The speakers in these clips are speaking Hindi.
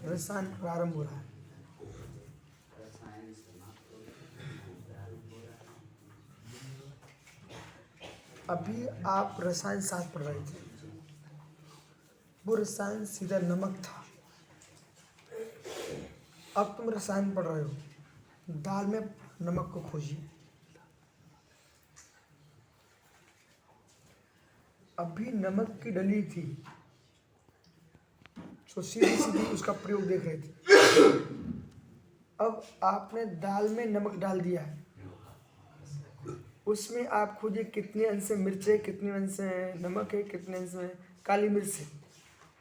रसायन प्रारंभ हो रहा है। अभी आप रसायन शास्त्र पढ़ रहे थे, वो रसायन सीधा नमक था। अब तुम रसायन पढ़ रहे हो, दाल में नमक को खोजिए। अभी नमक की डली थी, तो सीधी सीधी उसका प्रयोग देख रहे थे। अब आपने दाल में नमक डाल दिया है, उसमें आप खोजिए कितने अंश में मिर्च है, कितने अंश में नमक है, कितने अंश में काली मिर्च है,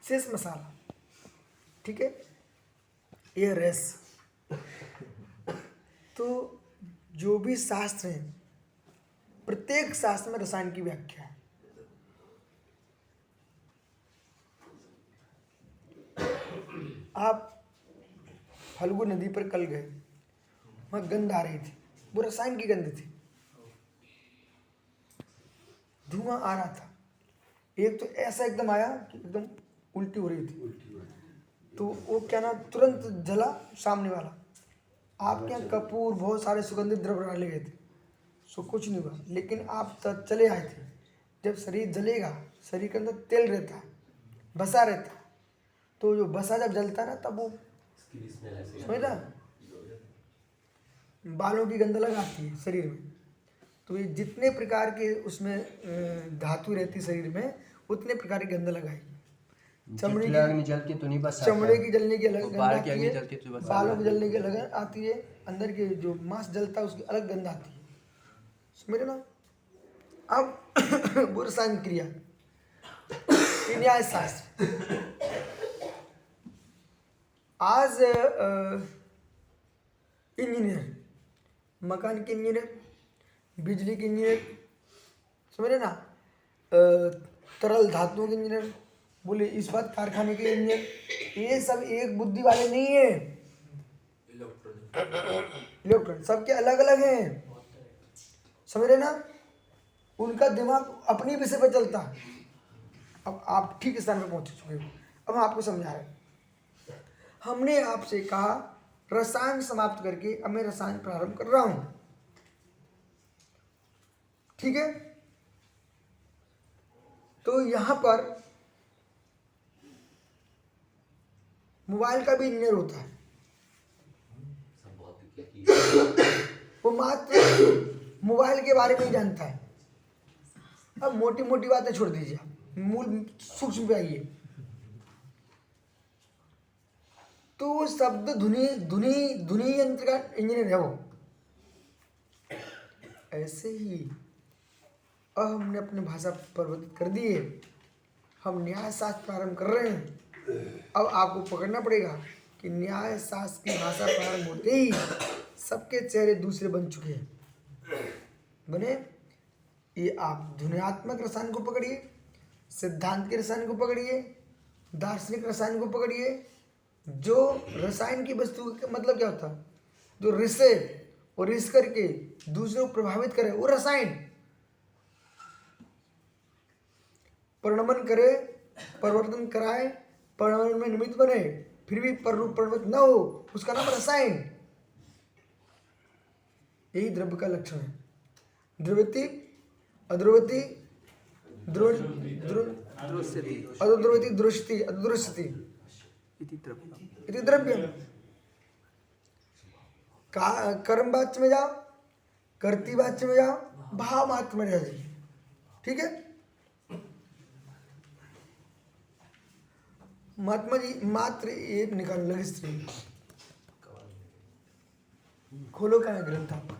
शेष मसाला। ठीक है, ये रस। तो जो भी शास्त्र है, प्रत्येक शास्त्र में रसायन की व्याख्या है। आप फल्गु नदी पर कल गए, वहां गंध आ रही थी, वो रसायन की गंध थी। धुआं आ रहा था, एक तो ऐसा एकदम आया कि एकदम उल्टी हो रही थी, तो वो क्या ना तुरंत जला सामने वाला। आपके यहाँ कपूर बहुत सारे सुगंधित द्रव्य डाले गए थे, सो कुछ नहीं हुआ। लेकिन आप चले आए थे। जब शरीर जलेगा, शरीर के अंदर तेल रहता है, बसा रहता है, तो जो बसा जब जलता है ना, तब वो समझता, बालों की गंध लगाती है शरीर में। तो ये जितने प्रकार के उसमें धातु रहती है शरीर में, उतने प्रकार की गंध लगाएगी। चमड़े की जलती तो नहीं, बस चमड़े की जलने की अलग गंध बाल की आती अग्नि है, जलती तो बस बालों की जलने की अलग आती है, अंदर के जो मांस जलता है उसकी अलग गंध आती है। समझे ना? अब वो रसायन क्रिया, न्याय शास्त्र। आज इंजीनियर, मकान के इंजीनियर, बिजली के इंजीनियर, समझ रहे ना, तरल धातुओं के इंजीनियर, बोले इस्पात कारखाने के इंजीनियर, ये सब एक बुद्धि वाले नहीं है। इलेक्ट्रॉनिक सबके अलग अलग हैं, समझ रहे ना? उनका दिमाग अपनी विषय पर चलता है। अब आप ठीक स्थान पर पहुंच चुके हो, अब हम आपको समझा रहे हैं। हमने आपसे कहा रसायन समाप्त करके अब मैं रसायन प्रारंभ कर रहा हूं। ठीक है, तो यहां पर मोबाइल का भी इंजीनियर होता है, वो मात्र मोबाइल के बारे में ही जानता है। अब मोटी मोटी बातें छोड़ दीजिए, मूल सूक्ष्म पे आइए। तो वो शब्द धुनी धुनी धुनी यंत्र का इंजीनियर है वो। ऐसे ही अब हमने अपनी भाषा परिवर्तित कर दी है, हम न्याय शास्त्र प्रारंभ कर रहे हैं। अब आपको पकड़ना पड़ेगा कि न्याय शास्त्र की भाषा प्रारंभ होते ही सबके चेहरे दूसरे बन चुके हैं। बने, ये आप ध्वन्यात्मक रसायन को पकड़िए, सिद्धांत के रसायन को पकड़िए, दार्शनिक रसायन को पकड़िए। जो रसायन की वस्तु का मतलब क्या होता है? जो रिसे और रिस करके दूसरों को प्रभावित करे, वो रसायन। परिणमन करे, परिवर्तन कराए, परिणमन में निमित्त बने, फिर भी पररूप परिणमित न हो, उसका नाम रसायन। यही द्रव्य का लक्षण है। द्रव्यति, अद्रव्यति, अद्रव्यति, दृष्टि, अदृश्यति इति द्रव्यम। कर्म वाच्य में जाओ, कर्ती वाच्य में जाओ, भाव मात्र में रह जाइए। ठीक है, महात्मा जी मात्र एक निकाल लगे स्त्री खोलो, का है ग्रंथ आपका?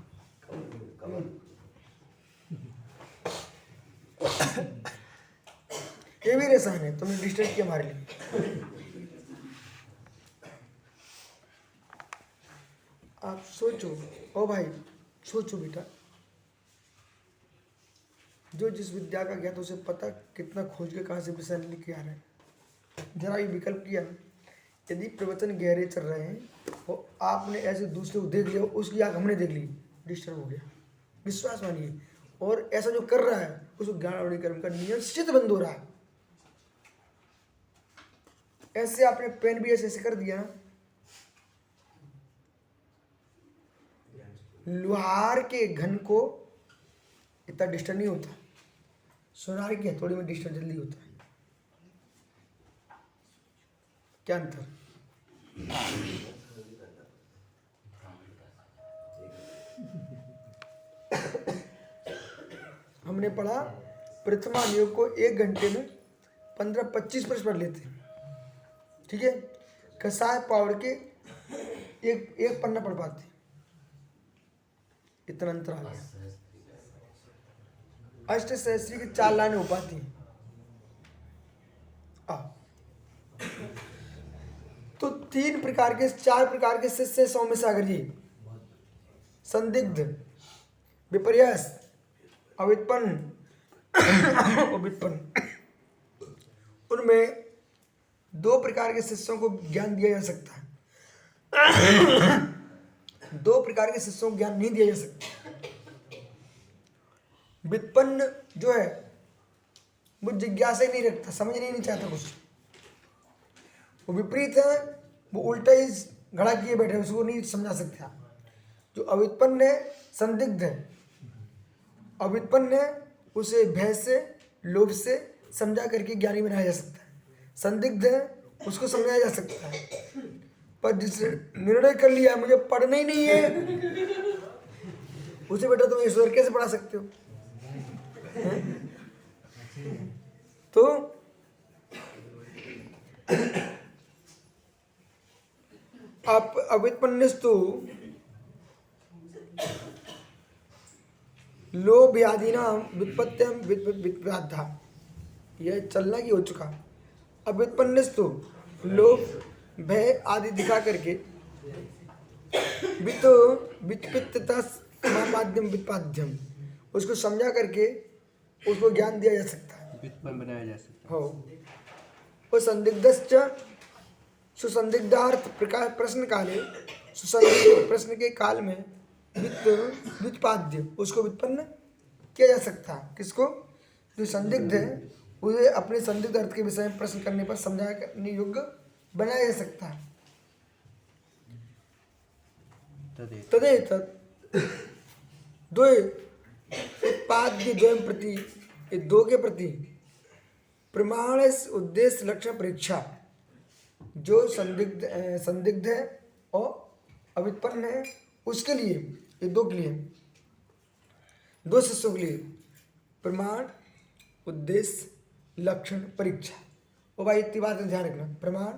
ये भी रसायन है, तुमने डिस्टर्ब किया हमारे लिए। आप सोचो, ओ भाई सोचो बेटा, जो जिस विद्या का ज्ञात उसे पता कितना खोज के कहाँ से विषय लिख के आ रहे हैं। जरा ये विकल्प किया, यदि प्रवचन गहरे चल रहे हैं और आपने ऐसे दूसरे को देख लिया, उसकी आँख हमने देख ली, डिस्टर्ब हो गया, विश्वास मानिए। और ऐसा जो कर रहा है उसको ज्ञान कर्म का निश्चित बंद हो रहा है। ऐसे आपने पेन भी ऐसे ऐसे कर दिया ना, लोहार के घन को इतना डिस्टर्ब नहीं होता, सोनार की हथौड़ी में डिस्टर्ब जल्दी होता है। क्या अंतर? हमने पढ़ा प्रथमा नियोग को 1 घंटे में 15-25 प्रश्न पढ़ लेते हैं, ठीक है। कसाय पावड़ के एक पन्ना पढ़ पाते, इतना अंतर आ गया। अष्ट सहस्त्री की 4 लाइनें हो पाती हैं। तो 4 प्रकार के शिष्य सौम्य सागर जी, संदिग्ध, विपर्यस, अव्युत्पन्न और व्युत्पन्न, उनमें 2 प्रकार के शिष्यों को ज्ञान दिया जा सकता है। 2 प्रकार के शिष्यों को ज्ञान नहीं दिया जा सकता। व्युत्पन्न जो है वो जिज्ञासा ही नहीं रखता, समझ नहीं चाहता कुछ, वो विपरीत है, वो उल्टा ही घड़ा किए बैठे, उसको नहीं समझा सकते आप। जो अव्युत्पन्न है, संदिग्ध है, अव्युत्पन्न है, उसे भय से, लोभ से समझा करके ज्ञानी बनाया जा सकता है। संदिग्ध है, उसको समझाया जा सकता है, पर जिसने निर्णय कर लिया मुझे पढ़ना ही नहीं है, उसे बेटा तुम ईश्वर कैसे पढ़ा सकते हो? तो आप अव्युत्पन्नस्तु लोभ आदि नाम व्युत्पत्त्यम व्युत्पाद्धा, यह चलना की हो चुका। अव्युत्पन्नस्तु लोभ भय आदि दिखा करके व्युत्पत्त्यमाद्यम व्युत्पाद्यम, उसको समझा करके उसको ज्ञान दिया जा सकता है, व्युत्पन्न बनाया जा सकता हो। वो संदिग्धश्च सुसंदिग्धार्थ प्रकार प्रश्न काले, सुसंदिग्ध प्रश्न के काल में व्युत्पाद्य, उसको व्युत्पन्न किया जा सकता है। किसको? जो संदिग्ध है उसे अपने संदिग्ध अर्थ के विषय में प्रश्न करने पर समझा करने योग्य बनाया जा सकता है। तदेतत् द्वे उत्पाद्य द्वयं प्रति, ये 2 के प्रति प्रमाण उद्देश्य लक्षण परीक्षा, जो संदिग्ध है और अव्युत्पन्न है, उसके लिए, ये 2 के लिए, 2 शिष्यों के लिए प्रमाण उद्देश्य लक्षण परीक्षा। और भाई इतनी बात ध्यान रखना, प्रमाण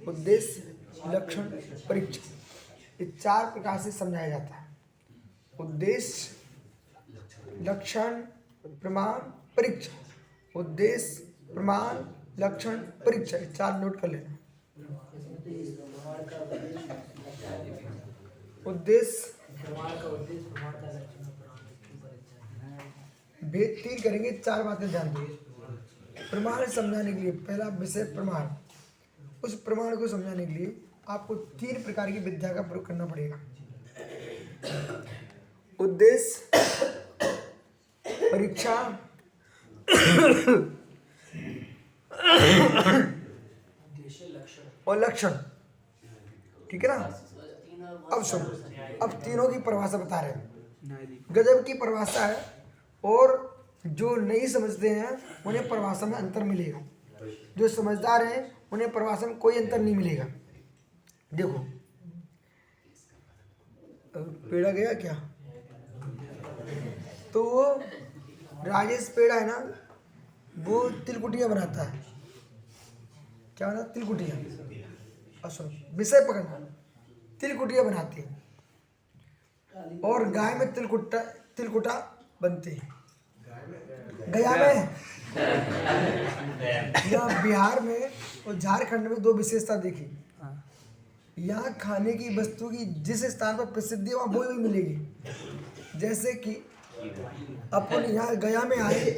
उद्देश्य लक्षण परीक्षा, ये 4 प्रकार से समझाया जाता है। उद्देश्य, लक्षण, प्रमाण, परीक्षा। उद्देश्य, प्रमाण, लक्षण, परीक्षा, 4 नोट कर लेना। उद्देश्य भेद 3 करेंगे, 4 बातें ध्यान दो। प्रमाण समझाने के लिए पहला विषय प्रमाण, उस प्रमाण को समझाने के लिए आपको 3 प्रकार की विद्या का प्रयोग करना पड़ेगा। उद्देश्य, परीक्षा और लक्षण, ठीक है ना। अब सुनो, अब तीनों की परिभाषा बता रहे हैं। गजब की परिभाषा है, और जो नहीं समझते हैं उन्हें परिभाषा में अंतर मिलेगा, जो समझदार हैं उन्हें परिभाषा में कोई अंतर नहीं मिलेगा। देखो पेड़ा गया क्या, तो वो राजेश पेड़ा है ना, वो तिलकुटियाँ बनाता है। क्या बना? तिलकुटियाँ। और सुनो विषय पकड़ना, तिलकुटियाँ बनाते हैं, और गाय में तिलकुटा बनते हैं। गया में या बिहार में और झारखंड में 2 विशेषता देखी। यहाँ खाने की वस्तु की जिस स्थान पर प्रसिद्धि है वहाँ वो भी मिलेगी। जैसे कि अपन यहाँ गया में आए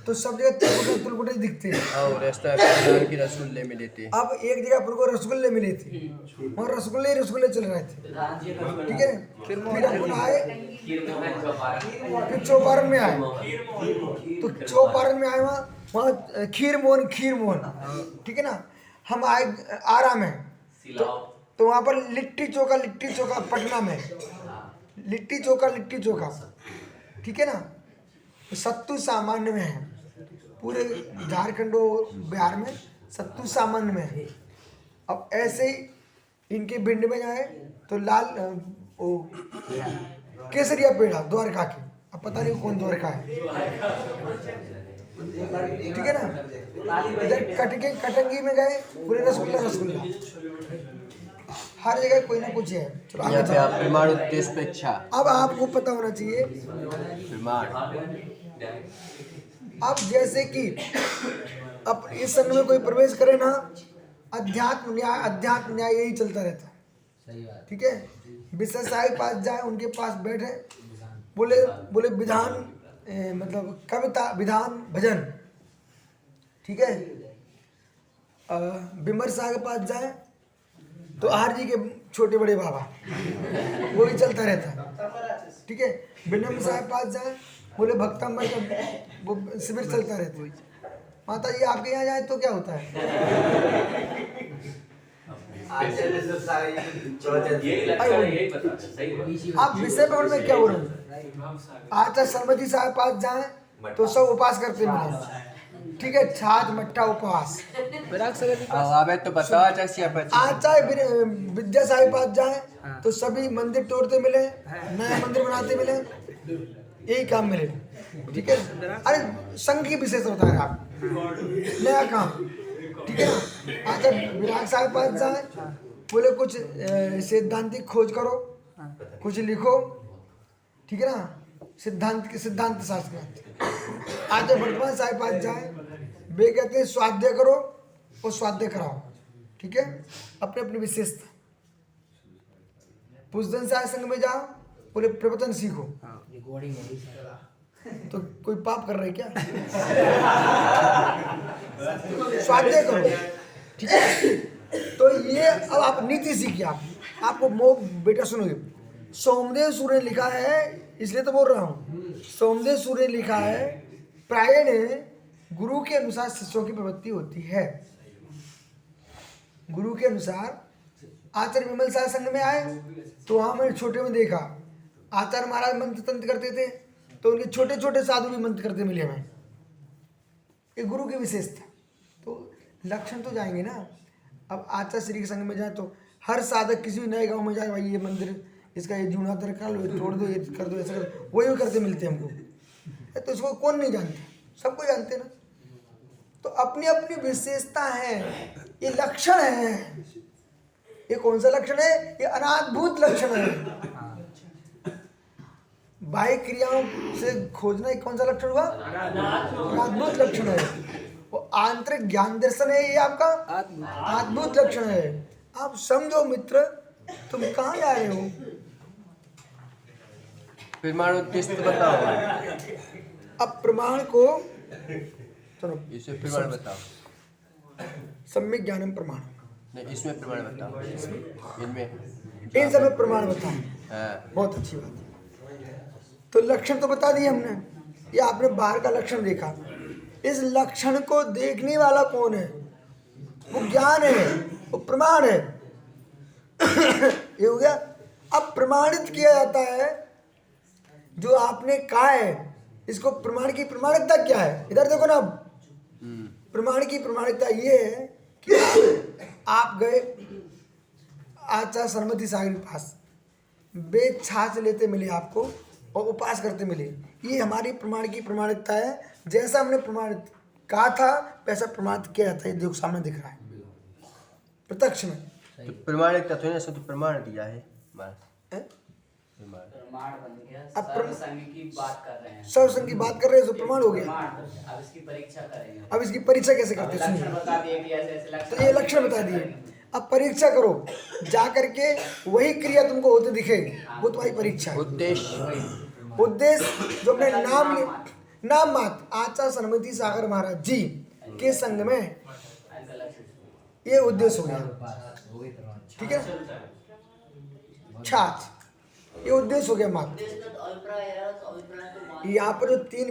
तो सब जगह तिलकुटे दिखते हैं, और रेस्टोरेंट की रसगुल्ले मिले थे। अब एक जगह अपन को रसगुल्ले मिले थे, और रसगुल्ले चल रहे थे, ठीक है। फिर अपन आए, फिर चौपारण में आए, तो चौपारण में आए वहाँ खीर मोहन, ठीक है ना। हम आए आराम है तो वहाँ पर लिट्टी चोखा पटना में लिट्टी चोखा ठीक है ना, सत्तू सामान्य में है, पूरे झारखंड और बिहार में सत्तू सामान्य में है। अब ऐसे ही इनके भिंड में जाए तो लाल वो केसरिया पेड़ा द्वारका के, अब पता नहीं कौन द्वारका है, ठीक है ना। इधर कटंगी में गए पूरे रसगुल्ला हर जगह कोई ना कुछ है। चलो आगे यहाँ पे चलो। आप प्रमाण उद्देश्य पेक्षा अब आपको पता होना चाहिए, प्रमाण अब जैसे कि अब इस संघ में कोई प्रवेश करे ना, अध्यात्म न्याय यही चलता रहता है, ठीक है। विश्व साहिब पास जाए, उनके पास बैठे, बोले विधान मतलब कविता विधान भजन, ठीक है। बिमर साहब के पास जाए तो आर जी के छोटे बड़े बाबा, वो ही चलता रहता है, ठीक है। बिनम साहब पास जाए, बोले भक्तम्बर का वो शिविर चलता रहता है। माता जी आपके यहाँ जाए तो क्या होता है? आप विषय पकड़ में क्या हो रहे हैं? आचार्य सरमती साहब पास जाए तो सब उपवास करते मिले, ठीक है, छाछ मट्ठा उपवास। अबे तो बताओ आचार्य विद्या साहिब पास जाए तो सभी मंदिर तोड़ते मिले, नया मंदिर बनाते मिले, यही काम मिले, ठीक है। अरे संघ की विशेष होता है आप नया काम, ठीक है ना। आचार्य विराग साहिब पास जाए, बोले कुछ सैद्धांतिक खोज करो, कुछ लिखो, ठीक है ना, सिद्धांत शास्त्र। आचार्य वर्तमान साहिब पास जाए, वे कहते हैं स्वाध्याय करो और स्वाध्याय कराओ, ठीक है, अपने अपनी विशेषता। पुष्पन साहिब संघ में जाओ, बोले प्रवचन सीखो, तो कोई पाप कर रहे क्या? स्वाध्याय करो, ठीक है। तो ये अब आप नीति सीखिए, आपको बेटा सुनोगे, सोमदेव सूर्य ने लिखा है, इसलिए तो बोल रहा हूँ, सोमदेव सूर्य ने लिखा है, प्राय ने गुरु के अनुसार शिष्यों की प्रवृत्ति होती है। गुरु के अनुसार आचार्य विमल साहब संघ में आए तो वहां मैंने छोटे में देखा, आचार्य महाराज मंत्र तंत्र करते थे तो उनके छोटे छोटे साधु भी मंत्र करते मिले हमें, ये गुरु की विशेषता। तो लक्षण तो जाएंगे ना। अब आचार्य श्री के संघ में जाए तो हर साधक किसी भी नए गांव में जाए, भाई ये मंदिर इसका ये जूना दरकार लो, तोड़ दो, ये कर दो, ऐसा कर, वही करते मिलते हैं हमको। तो इसको कौन नहीं जानते, सबको जानते ना। तो अपनी अपनी विशेषता है, ये लक्षण है। ये कौन सा लक्षण है? ये अनाद्भुत लक्षण है। बाह्य क्रियाओं से खोजना एक कौन सा लक्षण हुआ? अद्भुत लक्षण है। वो आंतरिक ज्ञान दर्शन है, ये आपका अद्भुत लक्षण है। आप समझो मित्र, तुम कहाँ जा रहे हो? प्रमाण उद्देश्य तो बताओ। अब प्रमाण को चलो इसे प्रमाण बताओ। सम्यक ज्ञानम प्रमाण, नहीं इसमें प्रमाण बताओ, इनमें इन सब में प्रमाण बताओ। हाँ। बहुत अच्छी बात है। तो लक्षण तो बता दिए हमने, ये आपने बाहर का लक्षण देखा। इस लक्षण को देखने वाला कौन है? वो ज्ञान है, वो प्रमाण है। ये हो गया। अब प्रमाणित किया जाता है जो आपने कहा है, इसको प्रमाण की प्रमाणिकता क्या है? इधर देखो ना। अब प्रमाण की प्रमाणिकता ये है कि आप गए आचार्य सरमती सागर के पास, वे छाछ लेते मिले आपको और उपवास करते मिले। ये हमारी प्रमाण की प्रमाणिकता है। जैसा हमने प्रमाणित कहा था वैसा प्रमाणित किया जाता है। देखो सामने दिख रहा है प्रत्यक्ष में। तो प्रमाणिकता तो नहीं, तो प्रमाण दिया है प्रमाण बन गया। अब सर्वसंग की बात कर रहे हैं, सर्वसंग की बात कर रहे हैं तो प्रमाण हो गया। अब इसकी परीक्षा करेंगे। अब इसकी परीक्षा कैसे करते हैं? लक्षण बता दिए कि ऐसे ऐसे लक्षण, तो ये लक्षण बता दिए। अब परीक्षा करो, जा करके वही क्रिया तुमको होते दिखेगी, वो तुम्हारी परीक्षा है। उद्देश्य जो अपने नाम मात आचार्य सरमती सागर महाराज जी के संग में, ये उद्देश्य हो गया, ठीक है। छाछ, ये उद्देश्य हो गया मात। यहाँ पर जो तीन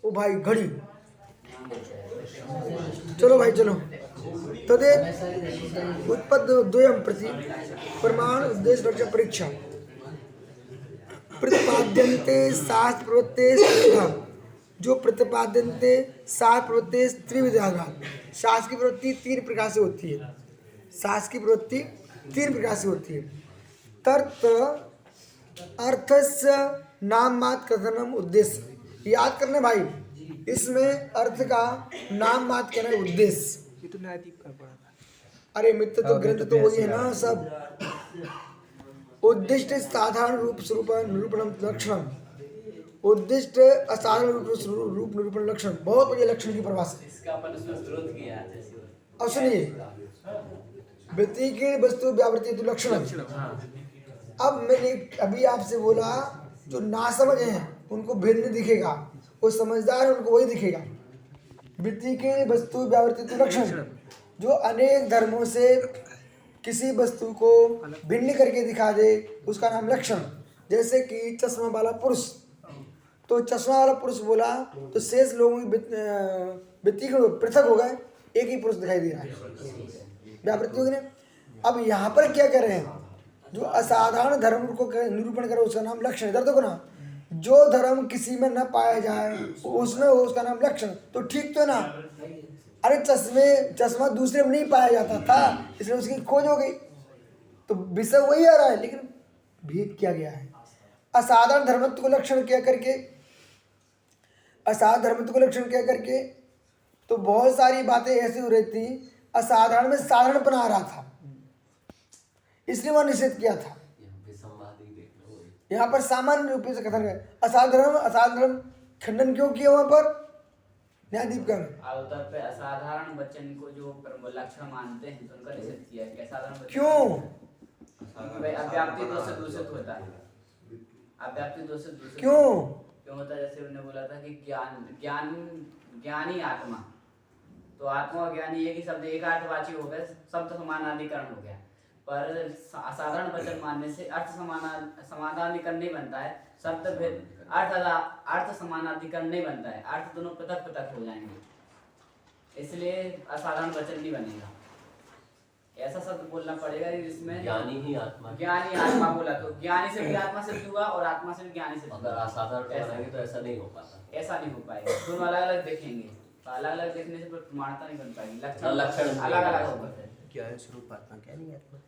ओ भाई घड़ी, चलो भाई चलो। तदे उत्पत्ति द्वयं प्रति प्रमाण उद्देश्य लक्ष्य परीक्षा प्रतिपाद्यन्ते शास्त्र प्रवृत्ते त्रिविधा। जो प्रतिपाद्यन्ते शास्त्र प्रवृत्ते त्रिविधा। शास्त्र की प्रवृत्ति 3 प्रकार से होती है। शास्त्र की प्रवृत्ति 3 प्रकार से होती है। तर्क अर्थस्य नाम मात्र कथनम उद्देश्य। याद करना भाई, इसमें अर्थ का नाम मात्र करना उद्देश्य। ये तो न्यायदीप का पढ़ा था। अरे मित्र तो ग्रंथ तो वही है ना सब। उद्दिष्ट साधारण रूप स्वरूप निरूपण लक्षण। उद्दिष्ट असाधारण रूप निरूपण लक्षण, बहुत बढ़िया लक्षण की परिभाषा। इसका अपन उसमें विरोध किया है जैसे। अब सुनिए, व्यक्ति की वस्तु व्यावृत्ति हेतु लक्षण। अब मैंने अभी आपसे बोला, जो ना समझ हैं उनको भिन्न दिखेगा, वो समझदार है उनको वही दिखेगा। वृत्ति के वस्तु व्यावृत्ति हेतु लक्षण, जो अनेक धर्मों से किसी वस्तु को भिन्न करके दिखा दे उसका नाम लक्षण। जैसे कि चश्मा वाला पुरुष, तो चश्मा वाला पुरुष बोला तो शेष लोगों की वृत्ति के पृथक हो गए, एक ही पुरुष दिखाई दे रहा है, व्यावृत्ति होगी ना। अब यहाँ पर क्या कर रहे हैं, जो असाधारण धर्म को निरूपण करे उसका नाम लक्षण। इधर देखो ना, जो धर्म किसी में न पाया जाए उसमें हो उसका नाम लक्षण। तो ठीक तो है ना। अरे चश्मा दूसरे में नहीं पाया जाता था, इसलिए उसकी खोज हो गई, तो विषय वही आ रहा है, लेकिन भेद किया गया है। असाधारण धर्मत्व को लक्षण क्या करके, असाधारण धर्मत्व को लक्षण क्या करके, तो बहुत सारी बातें ऐसी हो रही थी। असाधारण में साधारणपन आ रहा था, इसलिए वह निषेध किया था। यहाँ पर सामान्य रूप से कथन है। असाधारण खंडन क्यों किया वहां पर न्यायदीप का में? अवतर पे असाधारण वचन को जो लक्षण मानते हैं तो उनका निषेध किया है। असाधारण वचन क्यों? भाई अव्याप्ति दोष से दूषित होता है। अव्याप्ति दोष से दूषित क्यों होता है? जैसे उन्होंने बोला था कि ज्ञानी आत्मा, तो आत्मा और ज्ञानी एक ही शब्द एक अर्थवाची हो गए, शब्द समानाधिकरण हो गया। पर असाधारण वचन मानने से अर्थ समानाधिकरण नहीं बनता है, शब्द भेद अर्थ समानाधिकरण नहीं बनता है, अर्थ दोनों पृथक पृथक हो जाएंगे, इसलिए असाधारण वचन नहीं बनेगा। ऐसा शब्द बोलना पड़ेगा जिसमें ज्ञानी आत्मा बोला, तो ज्ञानी से भी आत्मा सिद्ध हुआ और आत्मा से भी ज्ञानी सिद्ध हुआ। अगर असाधारण बनाएंगे तो ऐसा नहीं हो पाता। ऐसा नहीं हो पाएगा, दोनों अलग अलग देखेंगे, तो अलग अलग देखने से प्रमाणता नहीं बन पाएगी। लक्षण अलग अलग होगा। क्या है स्वरूप आत्मा, क्या नहीं आत्मा।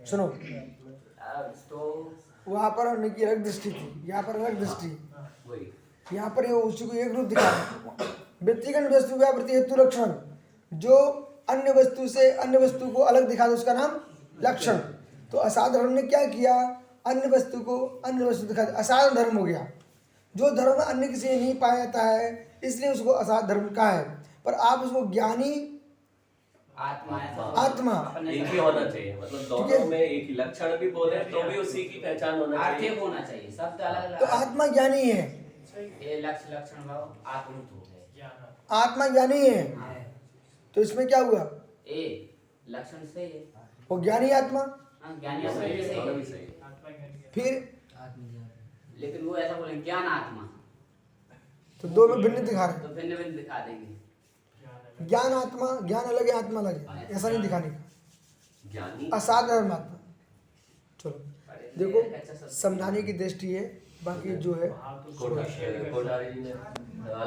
सुनो, तो वहां पर उनकी अलग दृष्टि थी, यहाँ पर अलग दृष्टि। वही यहाँ पर ये उसी को एक रूप दिखा। व्यक्तिगत वस्तु व्यावृत्ति हेतु लक्षण, जो अन्य वस्तु से अन्य वस्तु को अलग दिखा दे उसका नाम लक्षण। तो असाधारण ने क्या किया, अन्य वस्तु को अन्य वस्तु दिखा दे, असाधारण धर्म हो गया। जो धर्म अन्य किसी में नहीं पाया जाता है इसलिए उसको असाधारण धर्म कहा है। पर आप उसको ज्ञानी आत्मा एक ही होना चाहिए, मतलब दोनों में एक ही लक्षण भी बोले तो भी उसी की पहचान होना चाहिए। आर्थिक होना चाहिए, शब्द अलग अलग। तो आत्मा ज्ञानी है, ये लक्षण भाव आत्मरूप हो गए। आत्मा ज्ञानी है, तो इसमें क्या हुआ, ए लक्षण सही है, वो ज्ञानी आत्मा। ज्ञानी आत्मा भी सही दोनों है, भी सही है। फिर लेकिन वो ऐसा बोले ज्ञान आत्मा, तो दो में भिन्न दिखा रहे तो भिन्न भिन्न दिखा देंगे। ज्ञान आत्मा, ज्ञान अलग है आत्मा अलग है, ऐसा नहीं दिखाने का। ज्ञानी असाधारण आत्मा। चलो देखो, समझाने की दृष्टि है, बाकी जो है कोठारी जी ने अलग